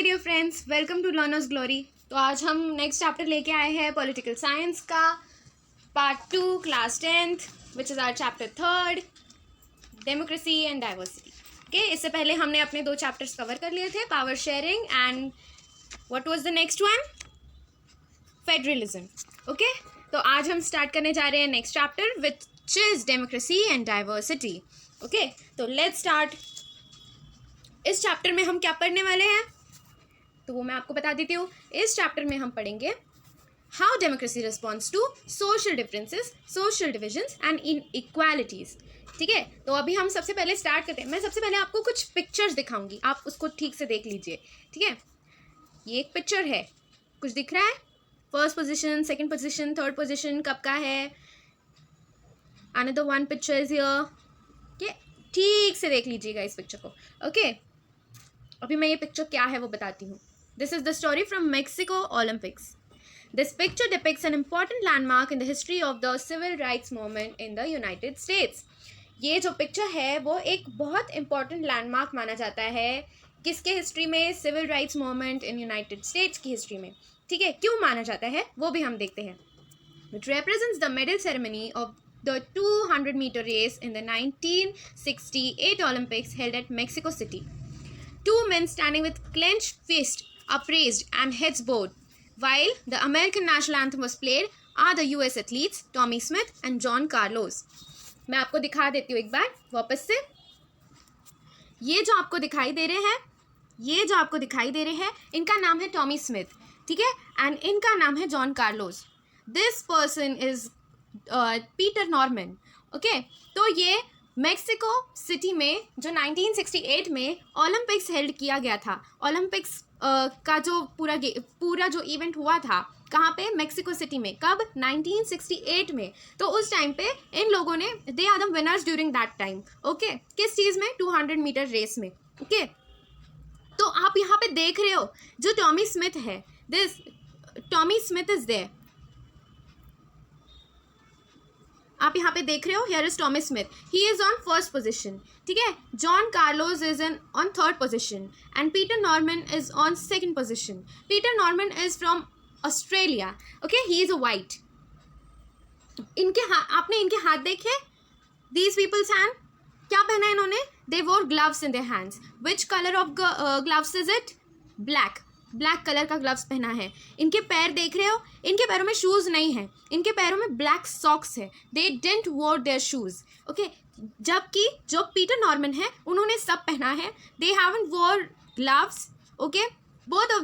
Hi dear friends, welcome to Learners Glory. तो आज हम नेक्स्ट चैप्टर लेके आए हैं पॉलिटिकल साइंस का part 2 class 10th which is our chapter 3 democracy and diversity. Okay, इससे पहले हमने अपने 2 चैप्टर्स कवर कर लिए थे, power sharing and what was the next one, federalism. Okay, तो आज हम स्टार्ट करने जा रहे हैं next chapter which is democracy and diversity. Okay, तो लेट्स स्टार्ट। इस चैप्टर में हम क्या पढ़ने वाले हैं तो वो मैं आपको बता देती हूँ। इस चैप्टर में हम पढ़ेंगे how democracy responds to social differences, social divisions and inequalities. ठीक है, तो अभी हम सबसे पहले स्टार्ट करते हैं। मैं सबसे पहले आपको कुछ पिक्चर्स दिखाऊंगी, आप उसको ठीक से देख लीजिए। ठीक है, ये एक पिक्चर है, कुछ दिख रहा है? First position, second position, third position कब का है? Another one picture is here. Okay, ठीक से देख लीजिएगा इस पिक्चर को। ओके, अभी मैं ये पिक्चर क्या है वो बताती हूँ। This is the story from Mexico Olympics. This picture depicts an important landmark in the history of the civil rights movement in the United States. ये जो पिक्चर है वो एक बहुत इम्पॉर्टेंट लैंडमार्क माना जाता है किसके हिस्ट्री में? Civil rights movement in United States की हिस्ट्री में। ठीक है, क्यों माना जाता है वो भी हम देखते हैं। It represents the medal ceremony of the 200-meter race in the 1968 Olympics held at Mexico City. Two men standing with clenched fists upraised and heads bowed while the American national anthem was played are the US athletes Tommy Smith and John Carlos. मैं आपको दिखा देती हूँ एक बार वापस से। ये जो आपको दिखाई दे रहे हैं इनका नाम है टॉमी स्मिथ। ठीक है, एंड इनका नाम है John Carlos. This person is Peter Norman. Okay, तो ये मेक्सिको सिटी में जो 1968 में ओलंपिक्स हेल्ड किया गया था, ओलंपिक्स का जो पूरा जो इवेंट हुआ था कहाँ पे? मेक्सिको सिटी में। कब? 1968 में। तो उस टाइम पे इन लोगों ने they are the winners during that time. Okay, किस चीज़ में? 200 मीटर रेस में। ओके, तो आप यहाँ पे देख रहे हो जो टॉमी स्मिथ है, this Tommy Smith is there. आप यहाँ पे देख रहे हो, here is Tommy Smith, he is on first position. ठीक है, John Carlos is on third position and Peter Norman is on second position. Peter Norman is from Australia. Okay, he is a white. आपने इनके हाथ देखे? These peoples hand क्या पहना है इन्होंने? दे वोर gloves in their hands. Which colour of gloves is it? Black. Black colour का ग्लव्स पहना है। इनके पैर देख रहे हो? इनके पैरों में शूज़ नहीं है, इनके पैरों में ब्लैक सॉक्स है। They didn't wore their shoes. Okay, जबकि जो पीटर नॉर्मन है उन्होंने सब पहना है। They haven't wore gloves. Okay, both of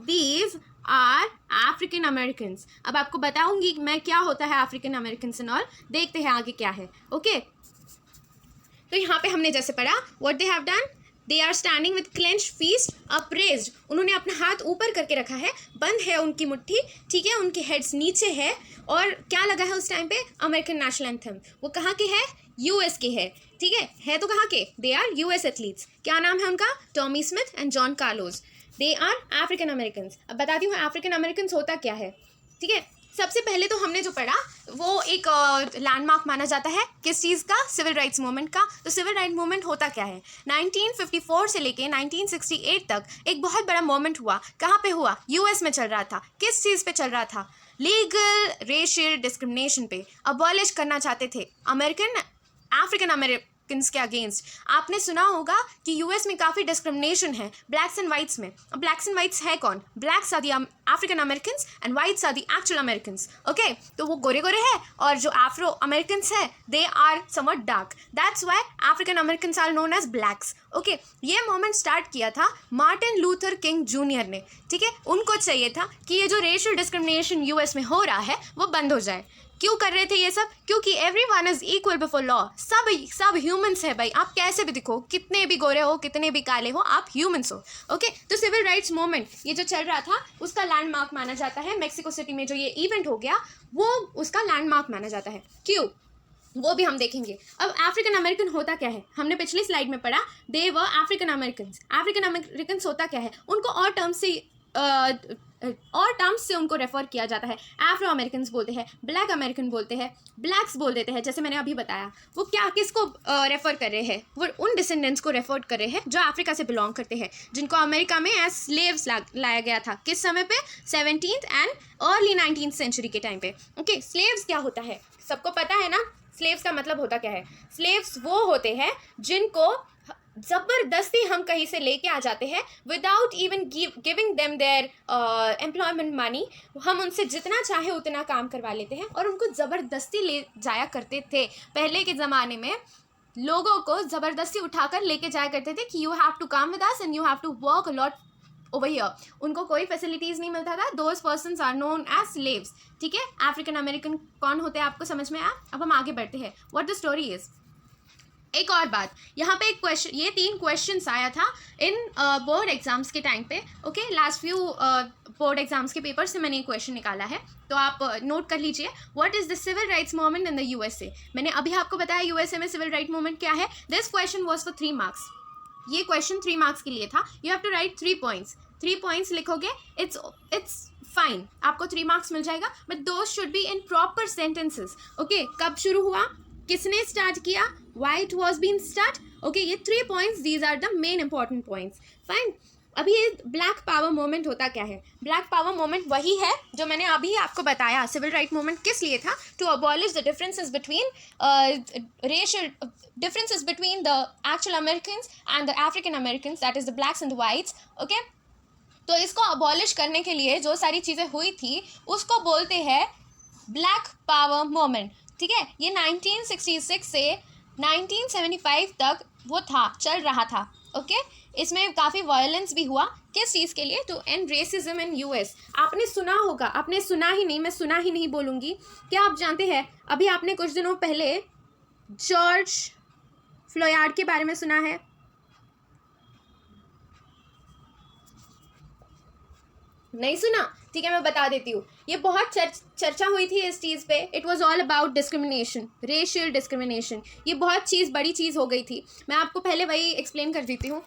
these are African Americans. अब आपको बताऊंगी मैं क्या होता है अफ्रीकन अमेरिकन्स एंड ऑल। देखते हैं आगे क्या है। ओके, तो यहाँ पे हमने जैसे पढ़ा, what they have done, they are standing with clenched fist upraised. उन्होंने अपना हाथ ऊपर करके रखा है, बंद है उनकी मुट्ठी। ठीक है, उनके हेड्स नीचे है और क्या लगा है उस टाइम पे? American national anthem. वो कहाँ के है? यूएस के है। ठीक है तो कहाँ के? They are US athletes. क्या नाम है उनका? Tommy Smith and John Carlos. They are African Americans. अब बताती हूँ अफ्रीकन अमेरिकन्स होता क्या है। ठीक है, सबसे पहले तो हमने जो पढ़ा वो एक लैंडमार्क माना जाता है किस चीज़ का? सिविल राइट्स मूवमेंट का। तो सिविल राइट मूवमेंट होता क्या है? 1954 से लेके 1968 तक एक बहुत बड़ा मूवमेंट हुआ। कहाँ पे हुआ? यूएस में चल रहा था। किस चीज़ पे चल रहा था? लीगल रेशियल डिस्क्रिमिनेशन पे। अबॉलिश करना चाहते थे अफ्रीकन अमेरिकन्स के अगेंस्ट। आपने सुना होगा कि यूएस में काफ़ी डिस्क्रिमिनेशन है ब्लैक्स एंड वाइट्स में। अब ब्लैक्स एंड वाइट्स है कौन? Blacks are the African Americans and whites are the actual Americans. Okay, तो वो गोरे गोरे है और जो अफ्रो अमेरिकन्स है they are somewhat dark. That's why African Americans are known as blacks. Okay, ये मूवमेंट स्टार्ट किया था मार्टिन लूथर किंग जूनियर ने। ठीक है, उनको चाहिए था कि ये जो रेशियल डिस्क्रिमिनेशन यूएस में हो रहा है वो बंद हो जाए। क्यों कर रहे थे ये सब? क्योंकि everyone is equal before law. सब ह्यूमंस है भाई, आप कैसे भी दिखो, कितने भी गोरे हो, कितने भी काले हो, आप ह्यूमंस हो। ओके, तो सिविल राइट्स मूवमेंट ये जो चल रहा था उसका लैंडमार्क माना जाता है। मेक्सिको सिटी में जो ये इवेंट हो गया वो उसका लैंडमार्क माना जाता है। क्यों, वो भी हम देखेंगे। अब अफ्रीकन अमेरिकन होता क्या है? हमने पिछली स्लाइड में पढ़ा, दे वर अफ्रीकन अमेरिकन्स। अफ्रीकन अमेरिकन्स होता क्या है? उनको और टर्म से और टर्म्स से उनको रेफर किया जाता है। एफ्रो अमेरिकन बोलते हैं, ब्लैक अमेरिकन बोलते हैं, ब्लैक्स बोल देते हैं, जैसे मैंने अभी बताया। वो क्या किसको रेफर कर रहे हैं? वो उन डिसेंडेंट्स को रेफर कर रहे हैं जो अफ्रीका से बिलोंग करते हैं, जिनको अमेरिका में एज स्लेव्स लाया गया था। किस समय पे? 17th and early 19th century के टाइम पे। ओके, स्लेव्स क्या होता है सबको पता है ना? स्लेव्स का मतलब होता क्या है? स्लेव्स वो होते हैं जिनको ज़बरदस्ती हम कहीं से लेके आ जाते हैं without even giving them there employment money. हम उनसे जितना चाहे उतना काम करवा लेते हैं और उनको ज़बरदस्ती ले जाया करते थे। पहले के ज़माने में लोगों को ज़बरदस्ती उठाकर लेके जाया करते थे कि you have to come with us and you have to work a lot over here. उनको कोई फैसिलिटीज़ नहीं मिलता था। Those persons are known as slaves. ठीक है, अफ्रीकन अमेरिकन कौन होते हैं आपको समझ में आया? अब हम आगे बढ़ते हैं। What the story is. एक और बात, यहाँ पे एक क्वेश्चन, ये 3 क्वेश्चंस आया था इन बोर्ड एग्जाम्स के टाइम पे। Okay, last few board exams के पेपर से मैंने ये क्वेश्चन निकाला है, तो आप नोट कर लीजिए। What is the civil rights movement in the USA? मैंने अभी आपको बताया यूएसए में सिविल राइट मूवमेंट क्या है। This question was for 3 marks. ये क्वेश्चन 3 मार्क्स के लिए था। You have to write 3 points. 3 points लिखोगे, इट्स फाइन, आपको 3 मार्क्स मिल जाएगा, but those should be in proper sentences. Okay, कब शुरू हुआ, किसने स्टार्ट किया, why it was being start. Okay, ये 3 points, these are the main important points. Fine. अभी ये ब्लैक पावर मूवमेंट होता क्या है? ब्लैक पावर मूवमेंट वही है जो मैंने अभी आपको बताया। सिविल राइट मूवमेंट किस लिए था? To abolish the differences between racial differences between the actual Americans and the African Americans, that is the blacks and the whites. Okay, तो इसको अबॉलिश करने के लिए जो सारी चीज़ें हुई थी उसको बोलते हैं ब्लैक पावर मूवमेंट। ठीक है, ये 1966 से 1975 तक वो था, चल रहा था। ओके, इसमें काफ़ी वायलेंस भी हुआ। किस चीज़ के लिए? To end racism in US. आपने सुना होगा, आपने सुना ही नहीं, मैं सुना ही नहीं बोलूँगी। क्या आप जानते हैं, अभी आपने कुछ दिनों पहले जॉर्ज फ्लोयार्ड के बारे में सुना है? नहीं सुना? ठीक है, मैं बता देती हूँ। ये बहुत चर्चा हुई थी इस चीज़ पे। It was all about discrimination, racial discrimination. ये बहुत बड़ी चीज़ हो गई थी। मैं आपको पहले वही एक्सप्लेन कर देती हूँ।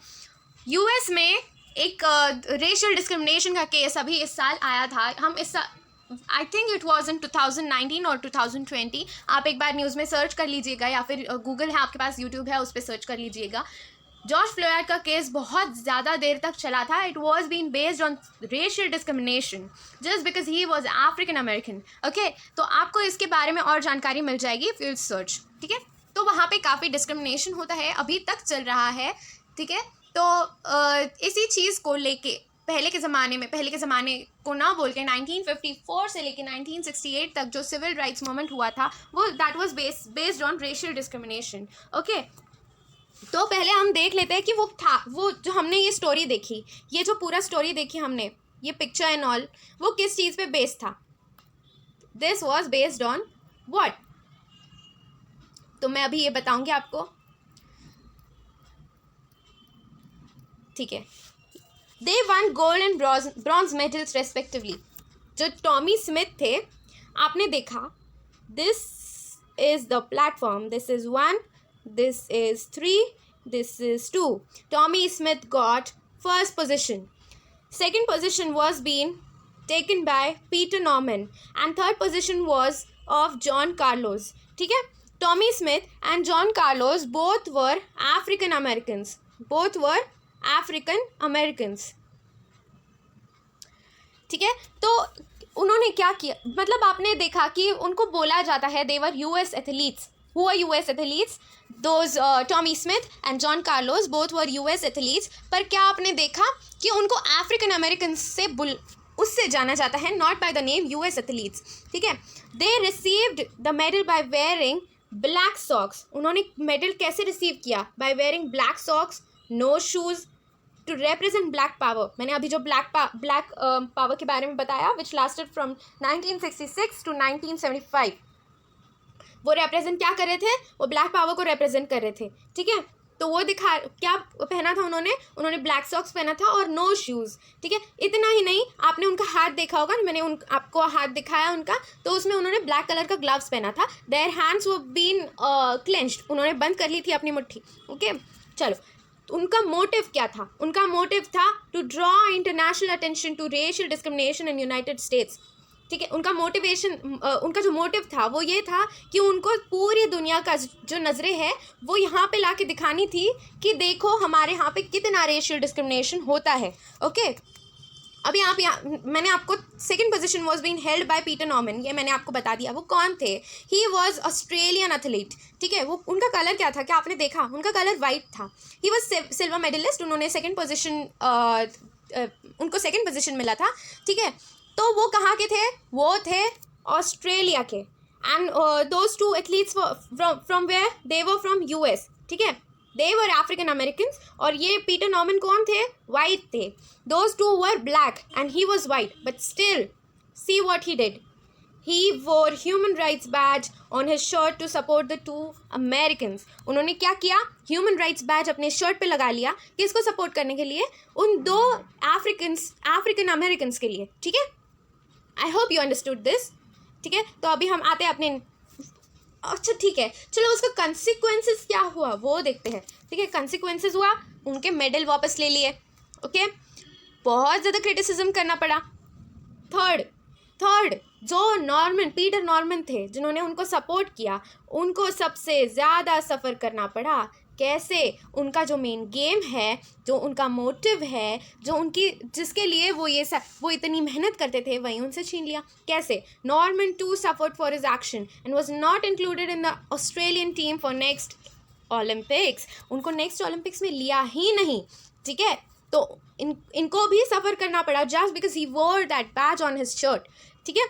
यूएस में एक रेशियल डिस्क्रिमिनेशन का केस अभी इस साल आया था। हम इस I think it was in 2019 और 2020। आप एक बार न्यूज़ में सर्च कर लीजिएगा या फिर गूगल है आपके पास, यूट्यूब है, उस पर सर्च कर लीजिएगा। जॉर्ज फ्लोयार्ड का केस बहुत ज़्यादा देर तक चला था। It was been based on racial discrimination just because he was African American. Okay, तो आपको इसके बारे में और जानकारी मिल जाएगी इफ यू सर्च। ठीक है, तो वहाँ पे काफ़ी डिस्क्रिमिनेशन होता है, अभी तक चल रहा है। ठीक है, तो इसी चीज़ को लेके पहले के ज़माने को ना बोल के 1954 से लेके 1968 तक जो सिविल राइट्स मूवमेंट हुआ था वो that was based on racial discrimination. Okay, तो पहले हम देख लेते हैं कि वो जो हमने ये स्टोरी देखी, ये जो पूरा स्टोरी देखी हमने, ये पिक्चर एंड ऑल, वो किस चीज़ पे बेस्ड था? This was based on what? तो मैं अभी ये बताऊंगी आपको। ठीक है, they won gold and bronze medals respectively. जो टॉमी स्मिथ थे, आपने देखा, this is the platform, this is 1, this is 3, this is 2. Tommy Smith got first position. Second position was being taken by Peter Norman and third position was of John Carlos. ठीक है, Tommy Smith and John Carlos both were African Americans. Both were African Americans. ठीक है, तो उन्होंने क्या किया, मतलब आपने देखा कि उनको बोला जाता है they were US athletes. Who are US athletes? Those Tommy Smith and John Carlos both were US athletes. पर क्या आपने देखा कि उनको अफ्रीकन अमेरिकन से उससे जाना जाता है, not by the name US athletes. ठीक है, they received the medal by wearing black socks. उन्होंने मेडल कैसे रिसीव किया? By wearing black socks, no shoes, to represent black power. मैंने अभी जो ब्लैक पावर के बारे में बताया, विच लास्टेड फ्रॉम 1966 to 1975. वो रिप्रेजेंट क्या कर रहे थे? वो ब्लैक पावर को रिप्रेजेंट कर रहे थे. ठीक है, तो वो क्या पहना था उन्होंने ब्लैक सॉक्स पहना था और नो शूज़. ठीक है, इतना ही नहीं, आपने उनका हाथ देखा होगा, मैंने आपको हाथ दिखाया उनका, तो उसमें उन्होंने ब्लैक कलर का ग्लव्स पहना था. देयर हैंड्स वो बीन क्लेंच्ड, उन्होंने बंद कर ली थी अपनी मुट्ठी. ओके, चलो, उनका मोटिव क्या था? उनका मोटिव था to draw international attention to racial discrimination in United States. ठीक है, उनका उनका जो मोटिव था वो ये था कि उनको पूरी दुनिया का जो नज़रें है वो यहाँ पे लाके दिखानी थी कि देखो हमारे यहाँ पे कितना रेशियल डिस्क्रिमिनेशन होता है। ओके, अभी आप यहाँ मैंने आपको second position was been held by Peter Norman, ये मैंने आपको बता दिया। वो कौन थे? He was Australian athlete. ठीक है, वो उनका कलर क्या था? क्या आपने देखा? उनका कलर वाइट था। He was silver medalist. उन्होंने सेकंड पोजीशन उनको सेकंड पोजीशन मिला था। ठीक है, तो वो कहाँ के थे? वो थे ऑस्ट्रेलिया के। And those two athletes from where? They were from US. ठीक है, दे वर अफ्रीकन अमेरिकन। और ये पीटर नॉर्मन कौन थे? वाइट थे। Those two were black and he was white, but still see what he did. He wore human rights badge on his shirt to support the two Americans. उन्होंने क्या किया? Human rights badge अपने shirt पे लगा लिया, किसको support करने के लिए? उन दो अफ्रीकन अमेरिकन्स के लिए। ठीक है, I hope you understood this. ठीक है, तो अभी हम आते हैं अपने, अच्छा ठीक है, चलो उसका कंसिक्वेंसेस क्या हुआ वो देखते हैं। ठीक है, कंसिक्वेंसेस हुआ, उनके मेडल वापस ले लिए। ओके, बहुत ज़्यादा क्रिटिसिज्म करना पड़ा। थर्ड जो पीटर नॉर्मन थे जिन्होंने उनको सपोर्ट किया, उनको सबसे ज़्यादा सफ़र करना पड़ा। कैसे? उनका जो मेन गेम है, जो उनका मोटिव है, जो उनकी जिसके लिए वो इतनी मेहनत करते थे, वही उनसे छीन लिया। कैसे? Norman too suffered for his action and was not included in the Australian team for next Olympics. उनको नेक्स्ट ओलंपिक्स में लिया ही नहीं। ठीक है, तो इनको भी सफ़र करना पड़ा just because he wore that badge on his shirt. ठीक है,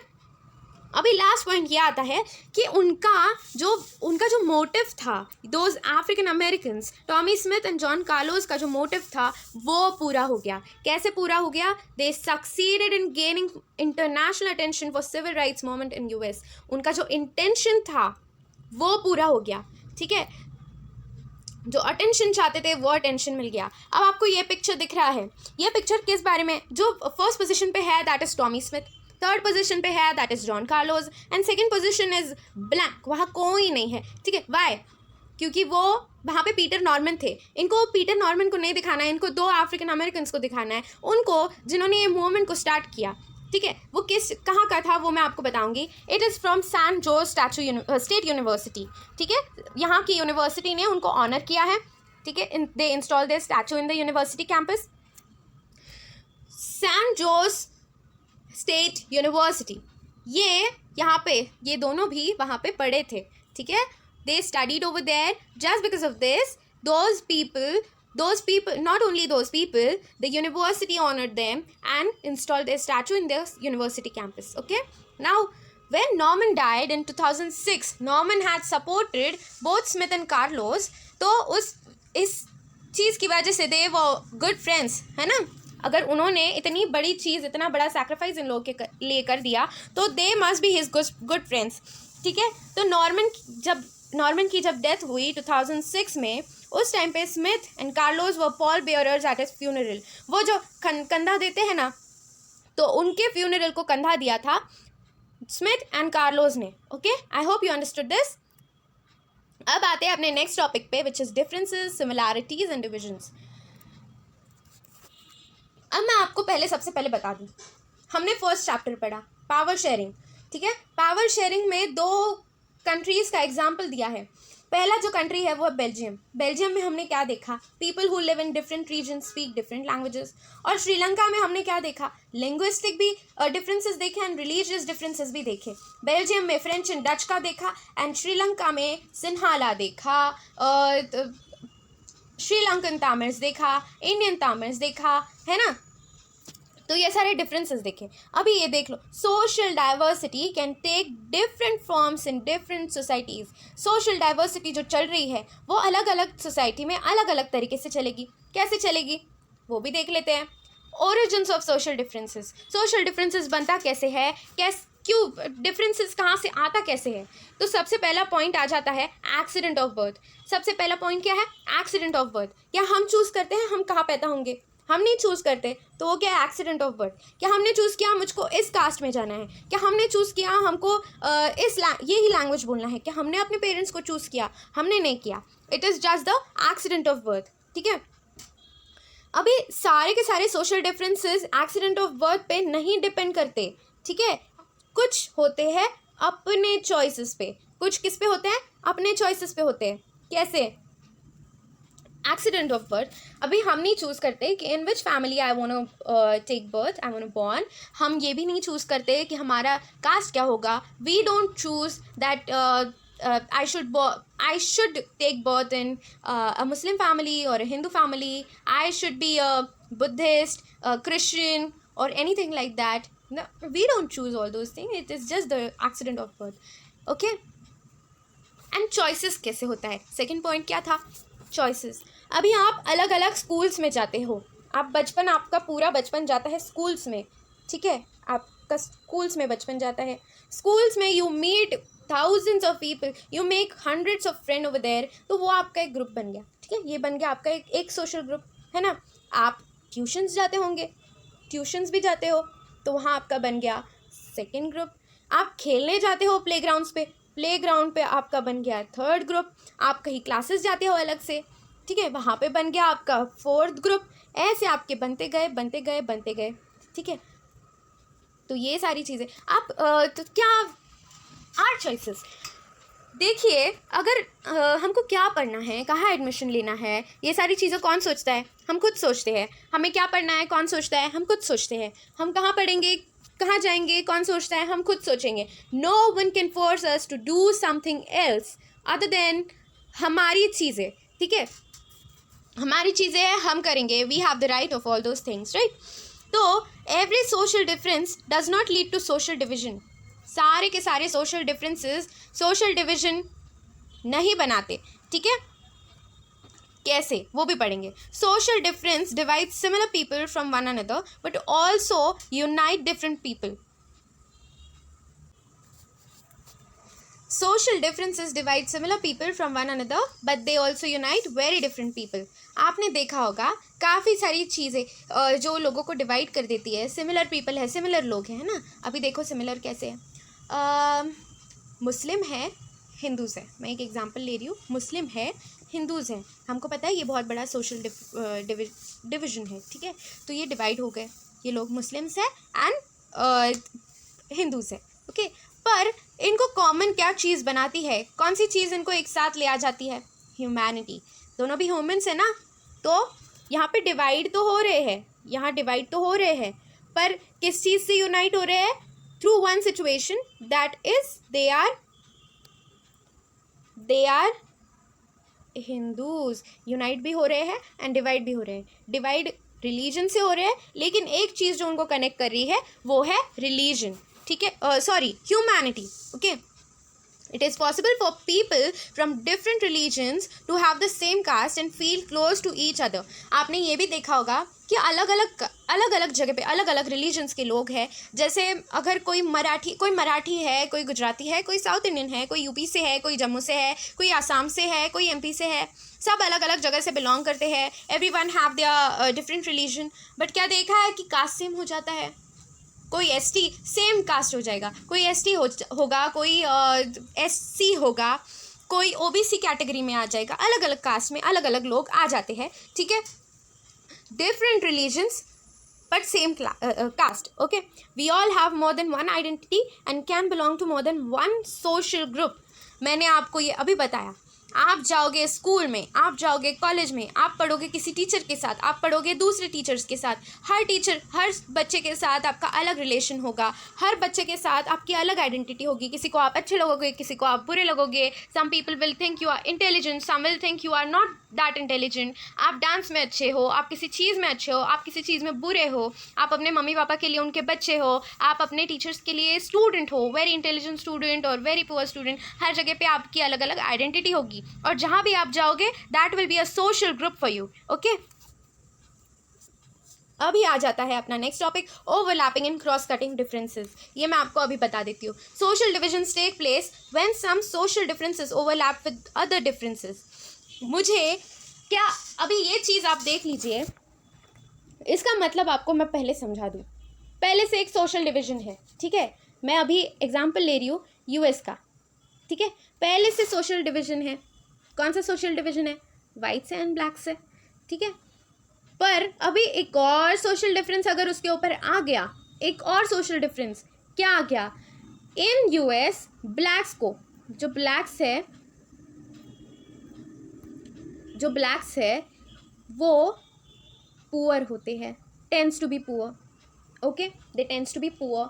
अभी लास्ट पॉइंट ये आता है कि उनका जो मोटिव था, those African Americans Tommy Smith and John Carlos का जो मोटिव था वो पूरा हो गया। कैसे पूरा हो गया? They succeeded in gaining international attention for civil rights movement in US. उनका जो इंटेंशन था वो पूरा हो गया। ठीक है, जो अटेंशन चाहते थे वो अटेंशन मिल गया। अब आपको ये पिक्चर दिख रहा है, ये पिक्चर किस बारे में? जो फर्स्ट पोजीशन पे है that is Tommy Smith, third position पे है that is John Carlos, and second position is blank, वहाँ कोई नहीं है। ठीक है, वाई? क्योंकि वो वहाँ पे पीटर नॉर्मन थे। इनको पीटर नॉर्मन को नहीं दिखाना है, इनको दो अफ्रीकन अमेरिकन्स को दिखाना है, उनको जिन्होंने ये मूवमेंट को स्टार्ट किया। ठीक है, वो कहाँ का था वो मैं आपको बताऊंगी। It is from San Jose State University. ठीक है, यहाँ की यूनिवर्सिटी ने उनको ऑनर किया है। ठीक है, they install their statue in the university campus. San Jose State University, ये यहाँ पे ये दोनों भी वहाँ पे पढ़े थे। ठीक है, they studied over there. Just because of this those people, not only those people, the university honored them and installed their statue in their university campus. Okay, now when Norman died in 2006, Norman had supported both Smith and Carlos. तो इस चीज़ की वजह से they were good friends, है ना? अगर उन्होंने इतनी बड़ी चीज़, इतना बड़ा सैक्रिफाइस इन लोगों के लिए कर दिया तो they must be his good friends. ठीक है, तो नॉर्मन की जब डेथ हुई 2006 में, उस टाइम पे Smith and Carlos were Paul bearers at his funeral. वो जो कंधा देते हैं ना, तो उनके फ्यूनरल को कंधा दिया था स्मिथ एंड कार्लोस ने। Okay, I hope you understood this. अब आते हैं अपने नेक्स्ट टॉपिक पे, which is differences, similarities and divisions. अब मैं आपको सबसे पहले बता दूँ, हमने फर्स्ट चैप्टर पढ़ा पावर शेयरिंग। ठीक है, पावर शेयरिंग में दो कंट्रीज़ का एग्जाम्पल दिया है। पहला जो कंट्री है वो है बेल्जियम। बेल्जियम में हमने क्या देखा? People who live in different reason speak different languages. और श्रीलंका में हमने क्या देखा? लिंग्विस्टिक भी डिफरेंसेस देखे एंड रिलीजियस डिफरेंसेस भी देखे। बेल्जियम में फ्रेंच एंड डच का देखा एंड श्रीलंका में सिन्हाला देखा, श्रीलंकन तामिल्स देखा, इंडियन तामिल्स देखा, है ना? तो ये सारे डिफरेंसेस देखें। अभी ये देख लो, social diversity can take different forms in different societies. Social diversity जो चल रही है वो अलग अलग सोसाइटी में अलग अलग तरीके से चलेगी। कैसे चलेगी वो भी देख लेते हैं। Origins of social differences. Social differences बनता कैसे है, क्यों डिफरेंसेस कहाँ से आता कैसे है? तो सबसे पहला पॉइंट आ जाता है एक्सीडेंट ऑफ बर्थ। सबसे पहला पॉइंट क्या है? Accident of birth. क्या हम चूज़ करते हैं हम कहाँ पैदा होंगे? हम नहीं चूज़ करते, तो वो क्या है? Accident of birth. क्या हमने चूज़ किया मुझको इस कास्ट में जाना है? क्या हमने चूज़ किया हमको यही लैंग्वेज बोलना है? क्या हमने अपने पेरेंट्स को चूज़ किया? हमने नहीं किया। It is just the accident of birth. ठीक है, अभी सारे के सारे social differences accident of birth पे नहीं डिपेंड करते, ठीक है। कुछ होते हैं अपने चॉइसेस पे, कुछ किस पे होते हैं, अपने चॉइसेस पे होते हैं। कैसे? एक्सीडेंट ऑफ बर्थ अभी हम नहीं चूज़ करते कि in which family I want take birth, I want born. हम ये भी नहीं चूज़ करते कि हमारा कास्ट क्या होगा। We don't choose that I should take birth in a Muslim family or a Hindu family. I should be a Buddhist, a Christian, or anything like that. No, we don't choose all those things. It is just the accident of birth. Okay? And choices कैसे होता है? Second point क्या था? Choices. अभी आप अलग अलग schools में जाते हो, आप बचपन, आपका पूरा बचपन जाता है स्कूल्स में, ठीक है। आपका स्कूल्स में बचपन जाता है, स्कूल्स में you meet thousands of people, you make hundreds of friends over there. तो वो आपका एक ग्रुप बन गया, ठीक है। ये बन गया आपका एक सोशल ग्रुप, है ना। आप ट्यूशन्स जाते होंगे, ट्यूशन्स भी जाते हो, तो वहाँ आपका बन गया सेकंड ग्रुप। आप खेलने जाते हो प्लेग्राउंड्स पे, प्लेग्राउंड पे आपका बन गया थर्ड ग्रुप। आप कहीं क्लासेस जाते हो अलग से, ठीक है, वहाँ पे बन गया आपका फोर्थ ग्रुप। ऐसे आपके बनते गए बनते गए बनते गए, ठीक है। तो ये सारी चीज़ें आप तो क्या आर चॉइसेस। देखिए, अगर हमको क्या पढ़ना है, कहाँ एडमिशन लेना है, ये सारी चीज़ें कौन सोचता है? हम खुद सोचते हैं। हमें क्या पढ़ना है, कौन सोचता है? हम खुद सोचते हैं। हम कहाँ पढ़ेंगे, कहाँ जाएंगे, कौन सोचता है? हम खुद सोचेंगे। No one can force us to do something else other than हमारी चीज़ें, ठीक है। हमारी चीज़ें हैं, हम करेंगे। We have the right of all those things, right. तो every social difference does not lead to social division. सारे के सारे सोशल डिफरेंसेस सोशल डिविजन नहीं बनाते, ठीक है। कैसे, वो भी पढ़ेंगे। Social difference divide similar people from one another but also unite different people. Social differences divide similar people from one another, but they also unite very different people. आपने देखा होगा काफ़ी सारी चीज़ें जो लोगों को डिवाइड कर देती है। सिमिलर पीपल है, सिमिलर लोग हैं, है ना। अभी देखो सिमिलर कैसे है। मुस्लिम है, हिंदूज़ है। मैं एक एग्जांपल ले रही हूँ। मुस्लिम है, हिंदूज़ हैं। हमको पता है ये बहुत बड़ा सोशल डिविजन है, ठीक है। तो ये डिवाइड हो गए, ये लोग मुस्लिम्स हैं एंड हिंदूज़ हैं, ओके। पर इनको कॉमन क्या चीज़ बनाती है, कौन सी चीज़ इनको एक साथ ले आ जाती है? ह्यूमैनिटी। दोनों भी ह्यूमन्स है ना। तो यहाँ पे डिवाइड तो हो रहे हैं, यहाँ डिवाइड तो हो रहे हैं, पर किस चीज़ से यूनाइट हो रहे हैं? Through one situation, that is they are Hindus. Unite भी हो रहे हैं एंड डिवाइड भी हो रहे हैं। डिवाइड रिलीजन से हो रहे हैं, लेकिन एक चीज़ जो उनको कनेक्ट कर रही है वो है रिलीजन, ठीक है। Sorry, humanity, okay. It is possible for people from different religions to have the same caste and feel close to each other. आपने ये भी देखा होगा कि अलग अलग जगह पे अलग अलग रिलीजन्स के लोग हैं। जैसे अगर कोई मराठी है, कोई गुजराती है, कोई साउथ इंडियन है, कोई यूपी से है, कोई जम्मू से है, कोई आसाम से है, कोई एमपी से है। सब अलग अलग जगह से बिलोंग करते हैं। Every one have their different religion, but क्या देखा है कि कास्ट सेम हो जाता है। कोई एसटी सेम कास्ट हो जाएगा, कोई एसटी होगा, कोई एससी होगा, कोई ओबीसी कैटेगरी में आ जाएगा। अलग अलग कास्ट में अलग अलग लोग आ जाते हैं, ठीक है। Different religions but same caste, okay. We all have more than one identity and can belong to more than one social group. मैंने आपको ये अभी बताया। आप जाओगे स्कूल में, आप जाओगे कॉलेज में, आप पढ़ोगे किसी टीचर के साथ, आप पढ़ोगे दूसरे टीचर्स के साथ। हर बच्चे के साथ आपका अलग रिलेशन होगा, हर बच्चे के साथ आपकी अलग आइडेंटिटी होगी। किसी को आप अच्छे लगोगे, किसी को आप बुरे लगोगे। Some people will think you are intelligent, some will think you are not that intelligent. आप डांस में अच्छे हो, आप किसी चीज़ में अच्छे हो, आप किसी चीज़ में बुरे हो। आप अपने मम्मी पापा के लिए उनके बच्चे हो, आप अपने टीचर्स के लिए स्टूडेंट हो, वेरी इंटेलिजेंट स्टूडेंट और वेरी पुअर स्टूडेंट। हर जगह पे आपकी अलग अलग आइडेंटिटी होगी, और जहाँ भी आप जाओगे that will be a social group for you, okay. अभी आ जाता है अपना next topic, overlapping and cross cutting differences. ये मैं आपको अभी बता देती हूँ। Social divisions take place when some social differences overlap with other differences. मुझे क्या, अभी ये चीज़ आप देख लीजिए, इसका मतलब आपको मैं पहले समझा दूँ। पहले से एक सोशल डिविजन है, ठीक है। मैं अभी एग्जाम्पल ले रही हूँ यूएस का, ठीक है। पहले से सोशल डिविजन है। कौन सा सोशल डिविजन है? वाइट से एंड ब्लैक से, ठीक है। पर अभी एक और सोशल डिफरेंस अगर उसके ऊपर आ गया, एक और सोशल डिफरेंस क्या आ गया, इन यूएस ब्लैक्स को, जो ब्लैक्स है वो पुअर होते हैं, tends to be poor. Okay, they tends to be poor.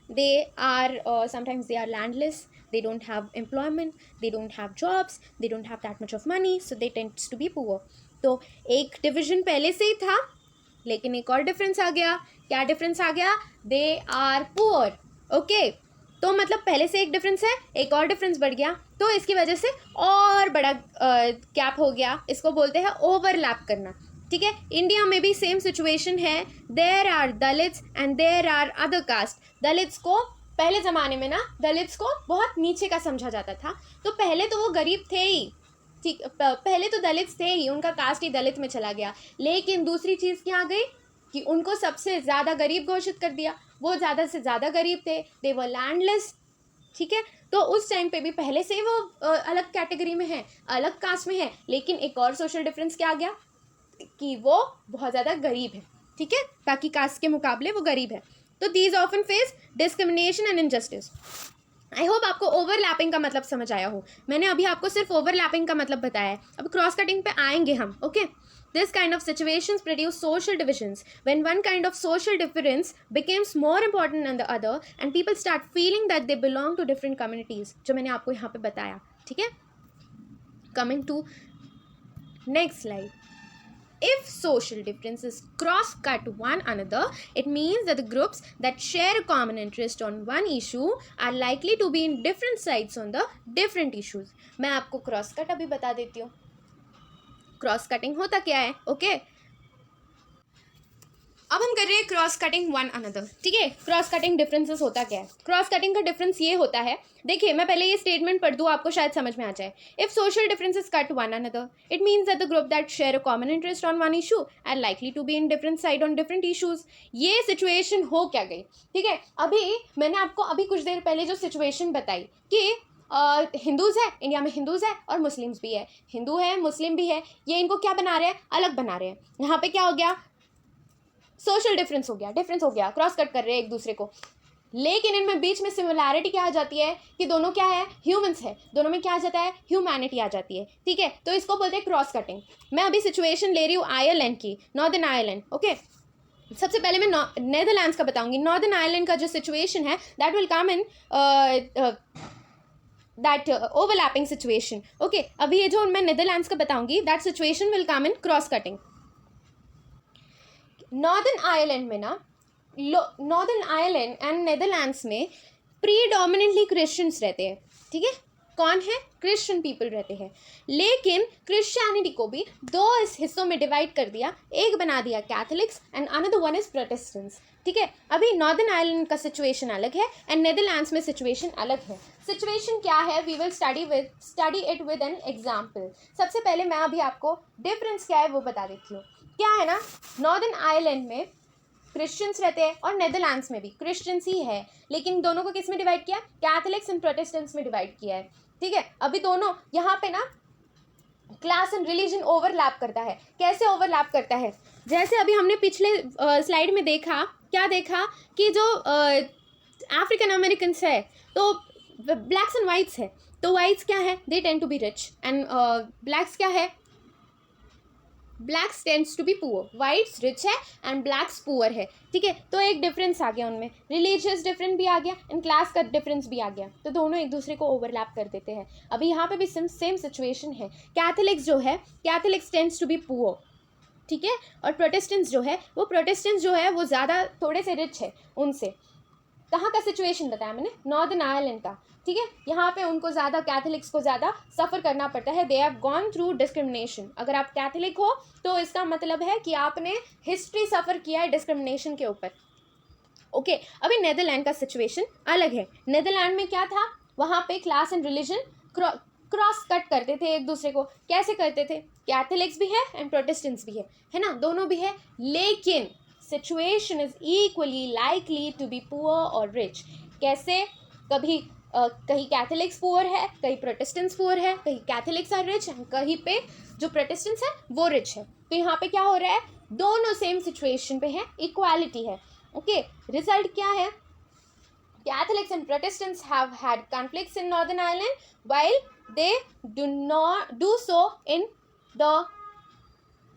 They are sometimes they are landless, they don't have employment, they don't have jobs, they don't have that much of money, so they tends to be poor. तो एक division पहले से ही था, लेकिन एक और difference आ गया. क्या डिफरेंस आ गया? They are poor. ओके, तो मतलब पहले से एक डिफरेंस है, एक और डिफरेंस बढ़ गया, तो इसकी वजह से और बड़ा गैप हो गया. इसको बोलते हैं ओवरलैप करना. ठीक है, इंडिया में भी सेम सिचुएशन है. There are Dalits and there are other caste. Dalits को पहले ज़माने में ना, दलित्स को बहुत नीचे का समझा जाता था. तो पहले तो वो गरीब थे ही, ठीक, पहले तो दलित्स थे ही, उनका कास्ट ही दलित में चला गया. लेकिन दूसरी चीज़ क्या आ गई कि उनको सबसे ज़्यादा गरीब घोषित कर दिया. वो ज़्यादा से ज़्यादा गरीब थे, दे वर लैंडलेस. ठीक है, तो उस टाइम पे भी पहले से वो अलग कैटेगरी में है, अलग कास्ट में है. लेकिन एक और सोशल डिफरेंस क्या आ गया कि वो बहुत ज़्यादा गरीब है. ठीक है, बाकी कास्ट के मुकाबले वो गरीब है. तो these often face discrimination and injustice. I hope आपको ओवरलैपिंग का मतलब समझ आया हो. मैंने अभी आपको सिर्फ ओवरलैपिंग का मतलब बताया है. अब क्रॉस कटिंग पे आएंगे हम. Okay, this kind of situations produce social divisions when one kind of social difference becomes more important than the other and people start feeling that they belong to different communities, जो मैंने आपको यहाँ पे बताया. ठीक है, coming to next slide. If social differences cross-cut one another, it means that the groups that share a common interest on one issue are likely to be in different sides on the different issues. मैं आपको cross-cut अभी बता देती हूँ. cross-cutting होता क्या है? Okay? अब हम कर रहे हैं क्रॉस कटिंग वन अनदर. ठीक है, क्रॉस कटिंग डिफरेंसेस होता क्या है? क्रॉस कटिंग का डिफरेंस ये होता है, देखिए मैं पहले ये स्टेटमेंट पढ़ दूँ, आपको शायद समझ में आ जाए. If social differences cut one another, it means that the group that share a common interest on one issue are likely to be in different side on different issues. ये सिचुएशन हो क्या गई? ठीक है, अभी मैंने आपको अभी कुछ देर पहले जो सिचुएशन बताई कि हिंदूज़ है, इंडिया में हिंदूज़ है और मुस्लिम्स भी है, हिंदू है मुस्लिम भी है, ये इनको क्या बना रहे हैं? अलग बना रहे हैं. यहाँ पे क्या हो गया? सोशल डिफरेंस हो गया, क्रॉस कट कर रहे हैं एक दूसरे को. लेकिन इनमें बीच में सिमिलैरिटी क्या आ जाती है कि दोनों क्या है? ह्यूमंस है. दोनों में क्या आ जाता है? ह्यूमैनिटी आ जाती है. ठीक है, तो इसको बोलते हैं क्रॉस कटिंग. मैं अभी सिचुएशन ले रही हूँ आयरलैंड की, नॉर्दर्न आयरलैंड. ओके, सबसे पहले मैं नेदरलैंड्स का बताऊंगी. नॉर्दर्न आयरलैंड का जो सिचुएशन है that will come in that overlapping situation. Okay, अभी ये जो मैं नेदरलैंड्स का बताऊंगी that situation will come in cross cutting. Northern Ireland में ना, नॉर्दर्न आयरलैंड एंड नेदरलैंड्स में प्रीडोमिनेंटली क्रिश्चियंस रहते हैं. ठीक है, कौन है? क्रिश्चियन पीपल रहते हैं. लेकिन क्रिश्चियनिटी को भी दो इस हिस्सों में डिवाइड कर दिया. एक बना दिया Catholics and another one is Protestants. ठीक है, अभी नॉर्दर्न आयरलैंड का सिचुएशन अलग है एंड नेदरलैंड्स में सिचुएशन अलग है. सिचुएशन क्या है? We will study it with an example. सबसे पहले मैं अभी आपको डिफरेंस क्या है वो बता देती हूँ. क्या है ना, नॉर्दर्न आयरलैंड में क्रिश्चियंस रहते हैं और नेदरलैंड्स में भी क्रिश्चियंस ही है, लेकिन दोनों को किस में डिवाइड किया? कैथोलिक्स एंड प्रोटेस्टेंट्स में डिवाइड किया है. ठीक है, अभी दोनों यहाँ पे ना क्लास एंड रिलीजन ओवरलैप करता है. कैसे ओवरलैप करता है? जैसे अभी हमने पिछले स्लाइड में देखा, क्या देखा कि जो अफ्रीकन अमेरिकन्स है तो ब्लैक्स एंड वाइट्स है. तो वाइट्स क्या है? They tend to be rich and blacks क्या है? Blacks tends to be poor. Whites rich है एंड ब्लैक्स पुअर है. ठीक है, तो एक डिफरेंस आ गया उनमें, रिलीजियस डिफरेंस भी आ गया एंड क्लास का डिफरेंस भी आ गया. तो दोनों एक दूसरे को ओवरलैप कर देते हैं. अभी यहाँ पे भी सेम सिचुएशन है. कैथोलिक्स जो है, Catholics tends to be poor. ठीक है, और प्रोटेस्टेंट्स जो है वो ज़्यादा थोड़े से रिच है उनसे. कहाँ का सिचुएशन बताया मैंने? नॉर्दर्न आयरलैंड का. ठीक है, यहाँ पे उनको ज़्यादा, कैथोलिक्स को ज़्यादा सफ़र करना पड़ता है. They have gone through discrimination. अगर आप कैथोलिक हो तो इसका मतलब है कि आपने हिस्ट्री सफ़र किया है डिस्क्रिमिनेशन के ऊपर. ओके, अभी नेदरलैंड का सिचुएशन अलग है. नेदरलैंड में क्या था? वहाँ पे class and religion cross cut करते थे एक दूसरे को. कैसे करते थे? कैथोलिक्स भी है एंड प्रोटेस्टेंट्स भी है ना, दोनों भी है. लेकिन situation is equally likely to be poor और रिच. कैसे? कभी कहीं कैथोलिक्स पुअर है, कहीं प्रोटेस्टेंट्स पुअर है, कहीं कैथोलिक्स आर रिच एंड कहीं पे जो प्रोटेस्टेंट्स है वो रिच है. तो यहाँ पे क्या हो रहा है? दोनों सेम सिचुएशन पे है, इक्वालिटी है। ओके, रिजल्ट क्या है? Catholics and Protestants have had conflicts in Northern Ireland while they do not do so in the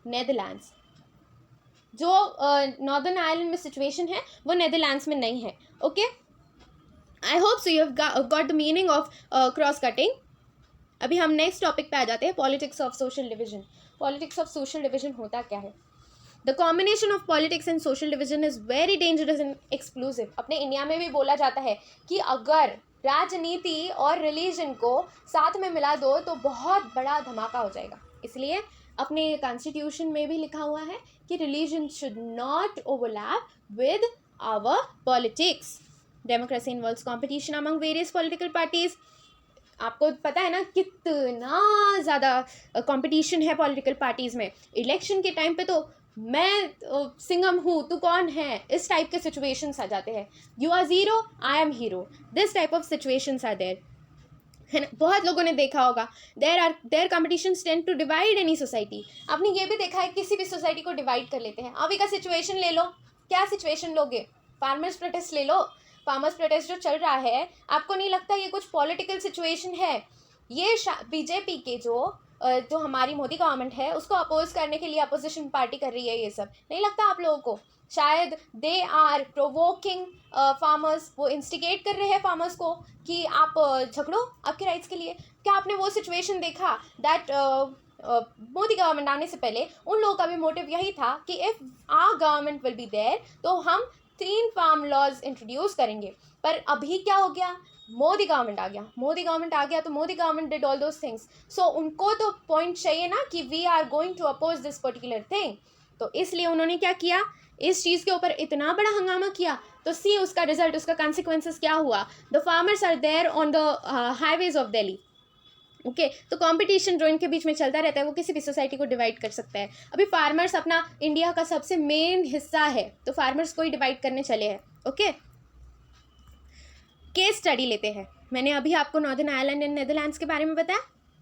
Netherlands. जो नॉर्दर्न आयरलैंड में सिचुएशन है वो नेदरलैंड्स में नहीं है। Okay, I hope so you have got the meaning of cross cutting. अभी हम next topic पे आ जाते हैं, politics of social division. Politics of social division होता क्या है? The combination of politics and social division is very dangerous and exclusive. अपने इंडिया में भी बोला जाता है कि अगर राजनीति और रिलीजन को साथ में मिला दो तो बहुत बड़ा धमाका हो जाएगा। इसलिए अपने कॉन्स्टिट्यूशन में भी लिखा हुआ है कि religion should not overlap with our politics. Democracy involves competition among various political parties. आपको पता है ना कितना ज़्यादा कंपटीशन है पॉलिटिकल पार्टीज़ में। इलेक्शन के टाइम पे तो मैं सिंघम हूँ तू कौन है, इस टाइप के सिचुएशंस आ जाते हैं। You are zero, I am hero, this type of situations are there, है ना। बहुत लोगों ने देखा होगा there competitions tend to divide any society. आपने ये भी देखा है किसी भी सोसाइटी को डिवाइड कर लेते हैं। अभी का सिचुएशन ले लो, क्या सिचुएशन लोगे? फार्मर्स प्रोटेस्ट ले लो। फार्मर्स प्रोटेस्ट जो चल रहा है, आपको नहीं लगता ये कुछ पॉलिटिकल सिचुएशन है? ये बीजेपी के जो हमारी मोदी गवर्नमेंट है उसको अपोज करने के लिए अपोजिशन पार्टी कर रही है। ये सब नहीं लगता आप लोगों को? शायद दे आर प्रोवोकिंग फार्मर्स, वो इंस्टिगेट कर रहे हैं फार्मर्स को कि आप झगड़ो आपके राइट्स के लिए। क्या आपने वो सिचुएशन देखा दैट मोदी गवर्नमेंट आने से पहले उन लोगों का भी मोटिव यही था कि if our government will be there तो हम 3 फार्म लॉज इंट्रोड्यूस करेंगे। पर अभी क्या हो गया? मोदी गवर्नमेंट आ गया। मोदी गवर्नमेंट आ गया तो Modi government did all those things. So उनको तो पॉइंट चाहिए ना कि we are going to oppose this particular thing. तो इसलिए उन्होंने क्या किया, इस चीज़ के ऊपर इतना बड़ा हंगामा किया। तो सी उसका रिजल्ट, उसका कॉन्सिक्वेंसेस क्या हुआ? The farmers are there on the highways of Delhi. Okay, तो कंपटीशन जो इनके बीच में चलता रहता है वो किसी भी सोसाइटी को डिवाइड कर सकता है। अभी फार्मर्स अपना इंडिया का सबसे मेन हिस्सा है, तो फार्मर्स को ही डिवाइड करने चले हैं। ओके, केस स्टडी लेते हैं। मैंने अभी आपको नॉर्दर्न आयरलैंड एंड नेदरलैंड्स के बारे में बताया,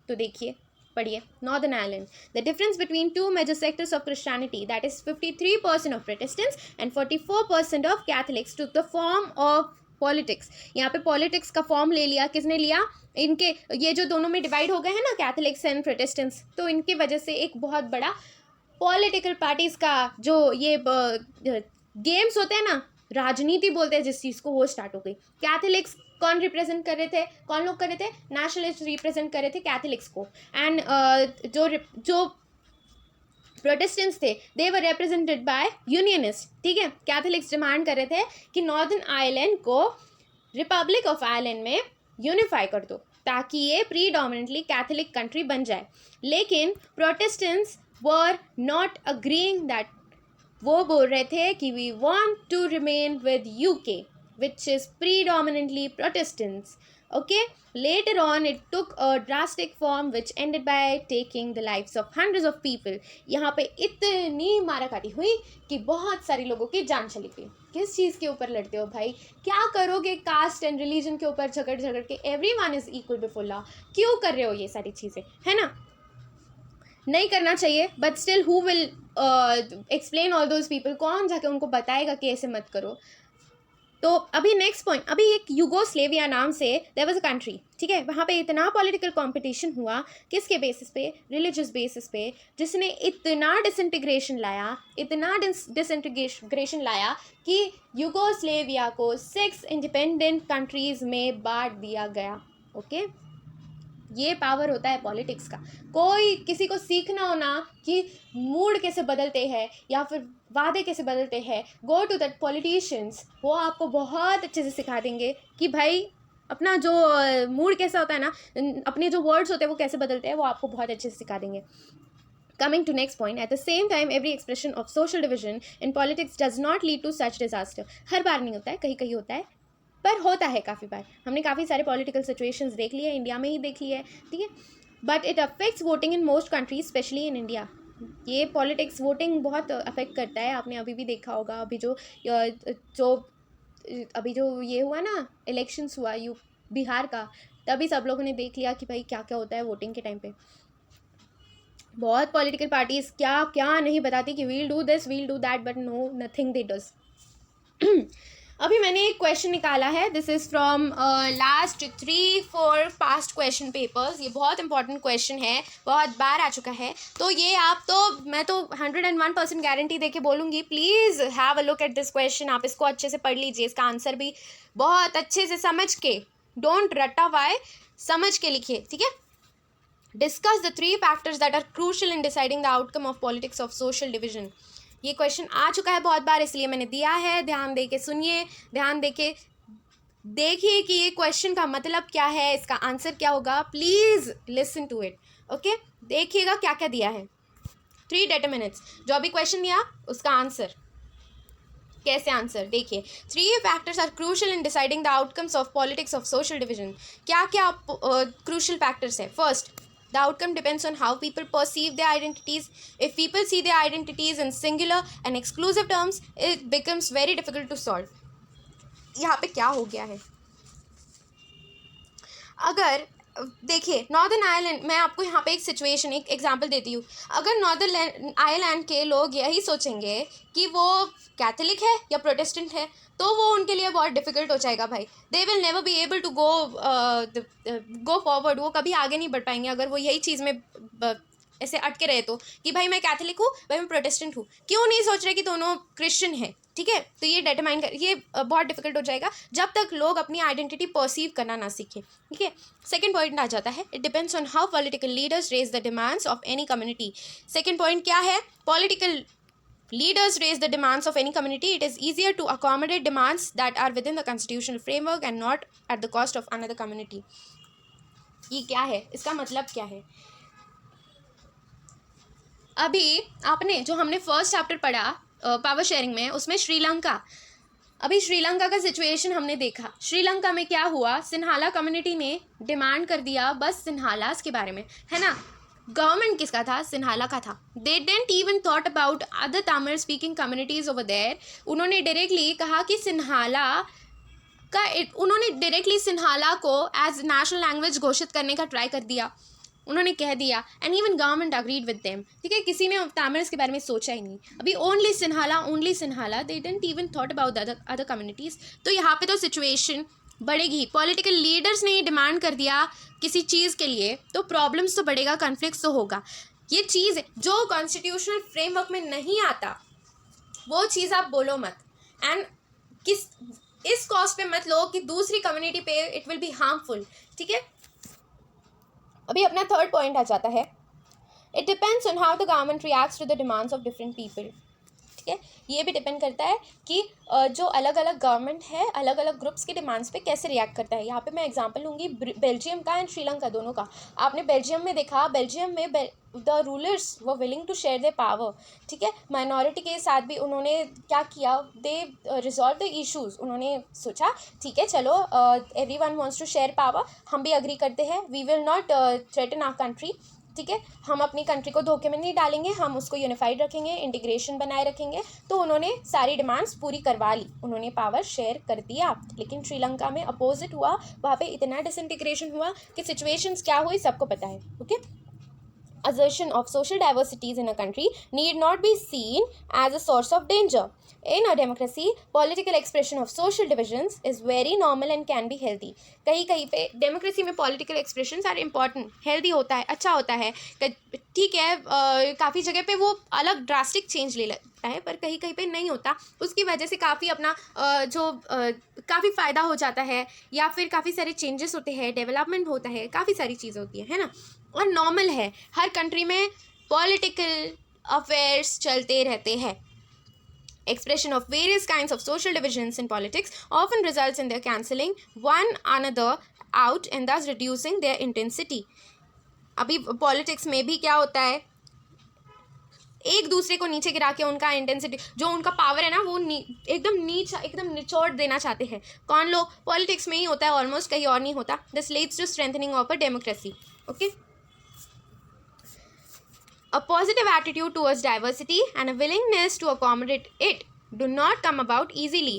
तो देखिए, पढ़िए। Northern Ireland, the difference between 2 major sectors of Christianity, that is 53% of Protestants and 44% of Catholics to the form of politics. यहाँ पे पॉलिटिक्स का फॉर्म ले लिया, किसने लिया? इनके, ये जो दोनों में डिवाइड हो गए हैं ना, कैथलिक्स एंड प्रोटेस्टेंट्स, तो इनकी वजह से एक बहुत बड़ा पॉलिटिकल पार्टीज का जो ये गेम्स होते हैं ना, राजनीति बोलते हैं जिस चीज़ को, वो स्टार्ट हो गई। कैथलिक्स कौन रिप्रेजेंट कर रहे थे? कौन लोग कर रहे थे? नेशनलिस्ट रिप्रेजेंट कर रहे थे कैथलिक्स को। एंड जो प्रोटेस्टेंट्स थे दे वर रिप्रेजेंटेड बाय यूनियनिस्ट। ठीक है, कैथलिक्स डिमांड कर रहे थे कि नॉर्दर्न आयरलैंड को रिपब्लिक ऑफ आयरलैंड में यूनिफाई कर दो ताकि ये प्रीडोमिनेटली कैथलिक कंट्री बन जाए। लेकिन Protestants were not agreeing that. वो बोल रहे थे कि we want to remain with UK which is predominantly Protestants. Okay, later on it took a drastic form which ended by taking the lives of hundreds of people. यहाँ पे इतनी माराकाटी हुई कि बहुत सारे लोगों की जान चली गई। किस चीज़ के ऊपर लड़ते हो भाई? क्या करोगे? कास्ट एंड रिलीजन के ऊपर झगड़ झगड़ के everyone is equal before law. क्यों कर रहे हो ये सारी चीज़ें, है ना? नहीं करना चाहिए, but still who will explain all those people? कौन जाके उनको बताएगा कि ऐसे मत करो? तो अभी नेक्स्ट पॉइंट, अभी एक यूगोस्लेविया नाम से देयर वाज अ कंट्री। ठीक है, वहाँ पे इतना पॉलिटिकल कंपटीशन हुआ, किसके बेसिस पे? रिलीजियस बेसिस पे, जिसने इतना डिसइंटीग्रेशन लाया, इतना डिसइंटीग्रेशन लाया कि यूगोस्लेविया को 6 इंडिपेंडेंट कंट्रीज़ में बांट दिया गया। ओके, ये पावर होता है पॉलिटिक्स का। कोई किसी को सीखना हो ना कि मूड कैसे बदलते हैं या फिर वादे कैसे बदलते हैं, गो टू दैट पॉलिटिशियंस। वो आपको बहुत अच्छे से सिखा देंगे कि भाई अपना जो मूड कैसा होता है ना, अपने जो वर्ड्स होते हैं वो कैसे बदलते हैं, वो आपको बहुत अच्छे से सिखा देंगे। Coming to next point, at the same time, every expression of social division in politics does not lead to such disaster. हर बार नहीं होता है, कहीं कहीं होता है, पर होता है काफ़ी बार। हमने काफ़ी सारे पॉलिटिकल सिचुएशंस देख लिए, इंडिया में ही देख लिए है। ठीक है, but it affects voting in most countries, specially in India. ये पॉलिटिक्स वोटिंग बहुत अफेक्ट करता है। आपने अभी भी देखा होगा, अभी जो ये हुआ ना, इलेक्शंस हुआ बिहार का, तभी सब लोगों ने देख लिया कि भाई क्या क्या होता है वोटिंग के टाइम पे। बहुत पॉलिटिकल पार्टीज क्या क्या नहीं बताती कि we'll do this, we'll do that, but no, nothing they does. अभी मैंने एक क्वेश्चन निकाला है. This is from last 3-4 past question papers. ये बहुत इंपॉर्टेंट क्वेश्चन है, बहुत बार आ चुका है. तो ये आप तो मैं तो 101% गारंटी दे के बोलूँगी, please have a look at this question. आप इसको अच्छे से पढ़ लीजिए, इसका आंसर भी बहुत अच्छे से समझ के, डोंट रटा वाई, समझ के लिखिए, ठीक है. Discuss the 3 factors that are crucial in deciding the outcome of politics of social division. ये क्वेश्चन आ चुका है बहुत बार, इसलिए मैंने दिया है. ध्यान दे के सुनिए, ध्यान दे के देखिए कि ये क्वेश्चन का मतलब क्या है, इसका आंसर क्या होगा. Please listen to it. Okay, देखिएगा क्या क्या दिया है. 3 डिटरमिनेंट्स, जो अभी क्वेश्चन दिया उसका आंसर कैसे आंसर देखिए. 3 factors are crucial in deciding the outcomes of politics of social division. क्या क्या क्रूशियल फैक्टर्स है. First, the outcome depends on how people perceive their identities. If people see their identities in singular and exclusive terms, it becomes very difficult to solve. यहाँ पे क्या हो गया है, अगर देखिए नॉर्दर्न आयरलैंड, मैं आपको यहाँ पे एक सिचुएशन, एक एग्जांपल देती हूँ. अगर नॉर्दर्न आयरलैंड के लोग यही सोचेंगे कि वो कैथोलिक है या प्रोटेस्टेंट है, तो वो उनके लिए बहुत डिफिकल्ट हो जाएगा भाई. They will never be able to go forward. वो कभी आगे नहीं बढ़ पाएंगे अगर वो यही चीज़ में ऐसे अटके रहे तो, कि भाई मैं कैथोलिक हूँ, भाई मैं प्रोटेस्टेंट हूँ. क्यों नहीं सोच रहे कि दोनों क्रिश्चियन है, ठीक है. तो ये डिटरमाइन कर, ये बहुत डिफिकल्ट हो जाएगा जब तक लोग अपनी आइडेंटिटी परसीव करना ना सीखें, ठीक है. सेकंड पॉइंट आ जाता है, it depends on how political leaders raise the demands of any community. Second point क्या है, political leaders raise the demands of any community. It is easier to accommodate demands that are within the constitutional framework and not at the cost of another community. ये क्या है, इसका मतलब क्या है. अभी आपने जो हमने फर्स्ट चैप्टर पढ़ा पावर शेयरिंग में, उसमें श्रीलंका, अभी श्रीलंका का सिचुएशन हमने देखा. श्रीलंका में क्या हुआ, सिन्हाला कम्युनिटी ने डिमांड कर दिया बस सिन्हालास के बारे में, है ना. गवर्नमेंट किसका था, सिन्हाला का था. They didn't even thought about other Tamil speaking communities over there. उन्होंने डायरेक्टली कहा कि सिन्हाला का, उन्होंने डायरेक्टली सिन्हाला को एज नेशनल लैंग्वेज घोषित करने का ट्राई कर दिया, उन्होंने कह दिया. And even government agreed with them, ठीक है. किसी ने तमिल्स के बारे में सोचा ही नहीं. अभी only Sinhala, they didn't even thought about other communities. तो यहाँ पे तो सिचुएशन बढ़ेगी. पॉलिटिकल लीडर्स ने डिमांड कर दिया किसी चीज़ के लिए, तो प्रॉब्लम्स तो बढ़ेगा, कन्फ्लिक्ट्स तो होगा. ये चीज़ जो कॉन्स्टिट्यूशनल फ्रेमवर्क में नहीं आता, वो चीज़ आप बोलो मत. एंड इस कॉस्ट पे मत लो कि दूसरी कम्युनिटी पे इट विल बी हार्मफुल, ठीक है. अभी अपना थर्ड पॉइंट आ जाता है, it depends on how the government reacts to the demands of different people. ठीक है, ये भी डिपेंड करता है कि जो अलग अलग गवर्नमेंट है अलग अलग ग्रुप्स के डिमांड्स पे कैसे रिएक्ट करता है. यहाँ पे मैं एग्जांपल लूँगी बेल्जियम का एंड श्रीलंका दोनों का. आपने बेल्जियम में देखा, बेल्जियम में the rulers were willing to share their power, ठीक है. माइनॉरिटी के साथ भी उन्होंने क्या किया, दे रिजॉल्व द इशूज़. उन्होंने सोचा ठीक है चलो everyone wants to share power, हम भी अग्री करते हैं, we will not threaten our country, ठीक है. हम अपनी कंट्री को धोखे में नहीं डालेंगे, हम उसको यूनिफाइड रखेंगे, इंटीग्रेशन बनाए रखेंगे. तो उन्होंने सारी डिमांड्स पूरी करवा ली, उन्होंने पावर शेयर कर दिया. लेकिन श्रीलंका में अपोजिट हुआ, वहाँ पे इतना डिसइंटीग्रेशन हुआ कि सिचुएशंस क्या हुई सबको पता है. Okay, assertion of social diversities in a country need not be seen as a source of danger. In a democracy, political expression of social divisions is very normal and can be healthy. कहीं कहीं पे democracy में political expressions are important, healthy होता है, अच्छा होता है, ठीक है. काफ़ी जगह पे वो अलग ड्रास्टिक चेंज ले लेता है, पर कहीं कहीं पे नहीं होता. उसकी वजह से काफ़ी अपना काफ़ी फ़ायदा हो जाता है, या फिर काफ़ी सारे चेंजेस होते हैं, डेवलपमेंट होता है, काफ़ी सारी चीज़ें होती है ना. और नॉर्मल है, हर कंट्री में पॉलिटिकल अफेयर्स चलते रहते हैं. Expression of various kinds of social divisions in politics often results in their cancelling one another out and thus reducing their intensity. अभी पॉलिटिक्स में भी क्या होता है, एक दूसरे को नीचे गिरा के उनका इंटेंसिटी, जो उनका पावर है ना, वो एकदम निचोड़ देना चाहते हैं. कौन लोग, पॉलिटिक्स में ही होता है ऑलमोस्ट, कहीं और नहीं होता. This leads to strengthening of a democracy. Okay, a positive attitude towards diversity and a willingness to accommodate it do not come about easily.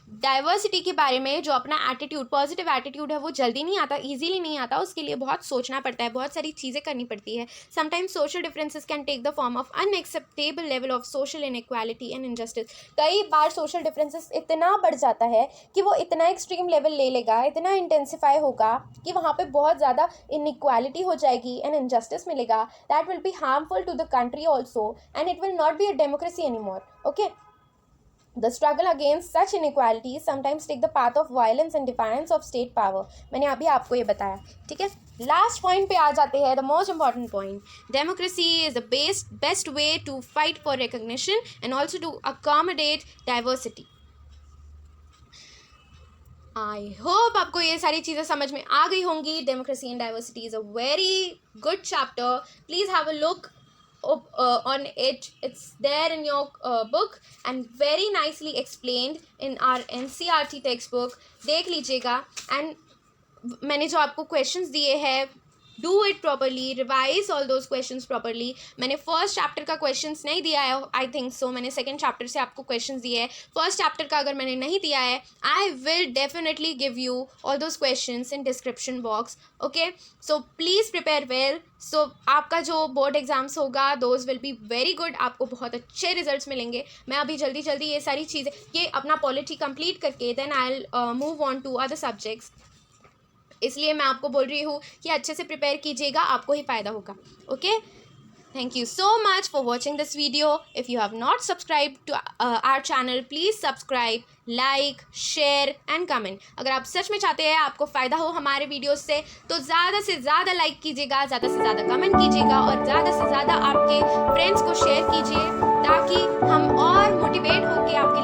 Diversity के बारे में जो अपना एटीट्यूड, पॉजिटिव एटीट्यूड है, वो जल्दी नहीं आता, इजीली नहीं आता, उसके लिए बहुत सोचना पड़ता है, बहुत सारी चीज़ें करनी पड़ती है. Sometimes social differences can take the form of unacceptable level of social inequality and injustice. कई बार सोशल डिफरेंसेस इतना बढ़ जाता है कि वो इतना एक्सट्रीम लेवल ले लेगा, इतना इंटेंसिफाई होगा कि वहाँ पे बहुत ज़्यादा इनइक्वालिटी हो जाएगी एंड इनजस्टिस मिलेगा. That will be harmful to the country also and it will not be a democracy anymore. Okay, The struggle against such inequalities sometimes take the path of violence and defiance of state power. मैंने अभी आपको ये बताया. ठीक है, last point पे आ जाते हैं, the most important point. Democracy is the best way to fight for recognition and also to accommodate diversity. I hope आपको ये सारी चीज़ें समझ में आ गई होंगी. Democracy and diversity is a very good chapter. Please have a look on it. It's there in your book and very nicely explained in our NCERT textbook. देख लीजिएगा. and मैंने जो आपको questions दिए हैं, do it properly, revise all those questions properly. मैंने first chapter का questions नहीं दिया है, आई थिंक सो. मैंने सेकंड चैप्टर से आपको क्वेश्चंस दिए हैं. फर्स्ट चैप्टर का अगर मैंने नहीं दिया है, I will definitely give you all those questions in description box. Okay, so please prepare well. So आपका जो बोर्ड एग्जाम्स होगा, those will be very good. आपको बहुत अच्छे रिजल्ट्स मिलेंगे. मैं अभी जल्दी जल्दी ये सारी चीज़ें, ये अपना पॉलिटी कंप्लीट करके then I will move on to other subjects. इसलिए मैं आपको बोल रही हूँ कि अच्छे से प्रिपेयर कीजिएगा, आपको ही फ़ायदा होगा. Okay, thank you so much for watching this video. If you have not subscribe to our channel, please subscribe, like, share and comment. अगर आप सच में चाहते हैं आपको फ़ायदा हो हमारे वीडियोस से, तो ज़्यादा से ज़्यादा लाइक कीजिएगा, ज़्यादा से ज़्यादा कमेंट कीजिएगा और ज़्यादा से ज़्यादा आपके फ्रेंड्स को शेयर कीजिए, ताकि हम और मोटिवेट होकर आपके